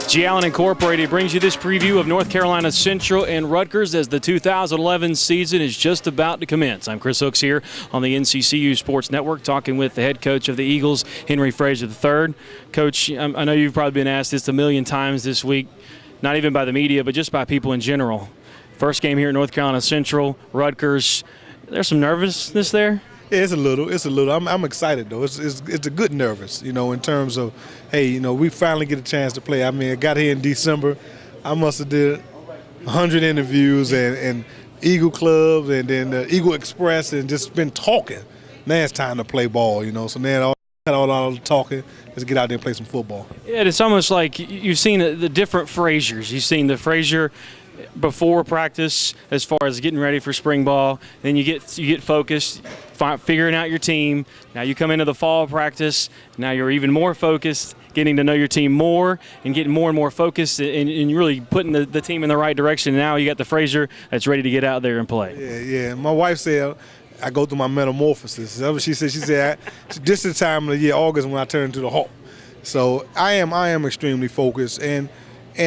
G. Allen Incorporated brings you this preview of North Carolina Central and Rutgers as the 2011 season is just about to commence. I'm Chris Hooks here on the NCCU Sports Network talking with the head coach of the Eagles, Henry Frazier III. Coach, I know you've probably been asked this a million times this week, not even by the media, but just by people in general. First game here at North Carolina Central, Rutgers. There's some nervousness there? Yeah, it's a little. I'm excited though. It's a good nervous, in terms of, hey, we finally get a chance to play. I mean, I got here in December. I must have did 100 interviews and Eagle Club and then Eagle Express and just been talking. Now it's time to play ball, So now all the talking. Let's get out there and play some football. Yeah, it's almost like you've seen the different Fraziers. You've seen the Frazier before practice as far as getting ready for spring ball. Then you get focused, figuring out your team. Now you come into the fall practice. Now you're even more focused, getting to know your team more and getting more and more focused and really putting the team in the right direction. Now you got the Frazier that's ready to get out there and play. Yeah. My wife said I go through my metamorphosis. That's what she said. This is the time of the year, August, when I turn into the Hawk. So I am extremely focused and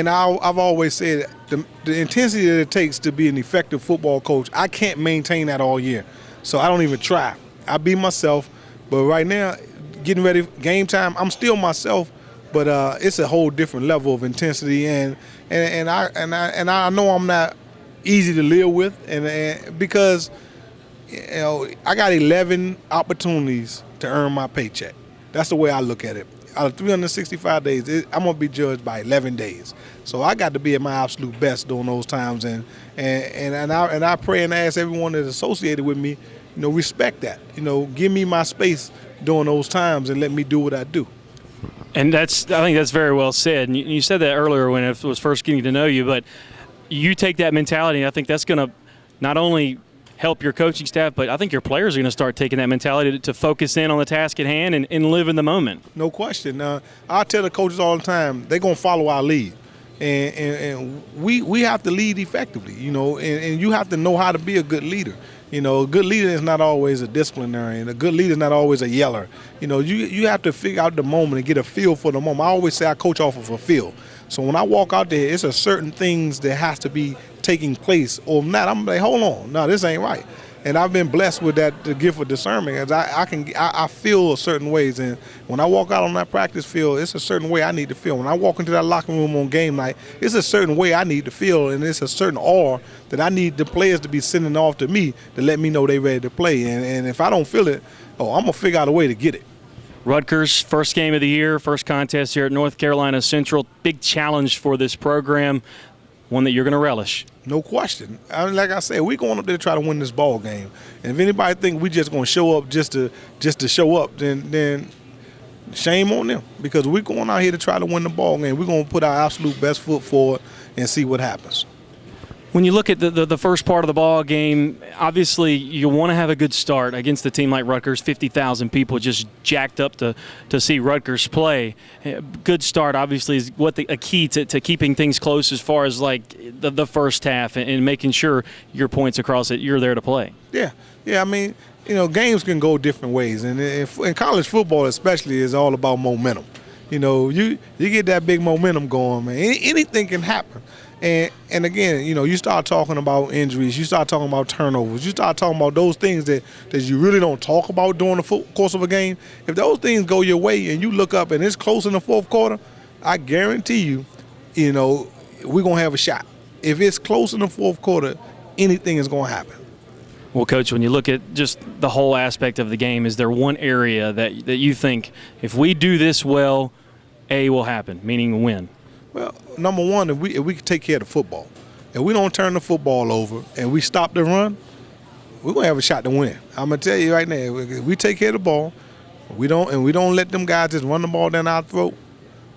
I've always said the intensity that it takes to be an effective football coach, I can't maintain that all year. So I don't even try. I be myself, but right now, getting ready, game time, I'm still myself, but it's a whole different level of intensity, and I know I'm not easy to live with, and because I got 11 opportunities to earn my paycheck. That's the way I look at it. Out of 365 days, I'm going to be judged by 11 days. So I got to be at my absolute best during those times, and I pray and ask everyone that's associated with me, respect that. Give me my space during those times and let me do what I do. And I think that's very well said. And you said that earlier when it was first getting to know you, but you take that mentality, and I think that's going to not only help your coaching staff, but I think your players are going to start taking that mentality to focus in on the task at hand and live in the moment. No question. I tell the coaches all the time, they're going to follow our lead. And we have to lead effectively, and you have to know how to be a good leader. A good leader is not always a disciplinary, and a good leader is not always a yeller. You have to figure out the moment and get a feel for the moment. I always say I coach off of a feel. So when I walk out there, it's a certain things that has to be taking place, or not. I'm like, hold on, no, this ain't right. And I've been blessed with that, the gift of discernment, as I feel certain ways. And when I walk out on that practice field, it's a certain way I need to feel. When I walk into that locker room on game night, it's a certain way I need to feel, and it's a certain aura that I need the players to be sending off to me to let me know they're ready to play. And if I don't feel it, I'm going to figure out a way to get it. Rutgers, first game of the year, first contest here at North Carolina Central. Big challenge for this program, one that you're going to relish. No question. Like I said, we're going up there to try to win this ball game. And if anybody think we just going to show up just to show up, then shame on them, because we're going out here to try to win the ball game. We're going to put our absolute best foot forward and see what happens. When you look at the first part of the ball game, obviously you want to have a good start against a team like Rutgers. 50,000 people just jacked up to see Rutgers play. Good start, obviously, is a key to keeping things close as far as like the first half and making sure your points across it, you're there to play. Yeah. I mean, games can go different ways, and in college football especially is all about momentum. You get that big momentum going, man. Anything can happen. And again, you start talking about injuries, you start talking about turnovers, you start talking about those things that you really don't talk about during the course of a game. If those things go your way and you look up and it's close in the fourth quarter, I guarantee you, we're going to have a shot. If it's close in the fourth quarter, anything is going to happen. Well, Coach, when you look at just the whole aspect of the game, is there one area that you think if we do this well, A will happen, meaning win? Well, number one, if we can take care of the football, if we don't turn the football over and we stop the run, we're gonna have a shot to win. I'm gonna tell you right now, if we take care of the ball, we don't let them guys just run the ball down our throat,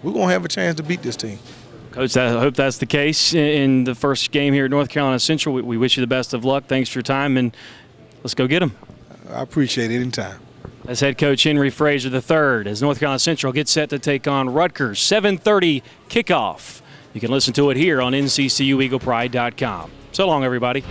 we're gonna have a chance to beat this team. Coach, I hope that's the case in the first game here at North Carolina Central. We wish you the best of luck. Thanks for your time, and let's go get them. I appreciate it anytime. That's head coach Henry Frazier III as North Carolina Central gets set to take on Rutgers. 7:30 kickoff. You can listen to it here on NCCUEaglePride.com. So long, everybody.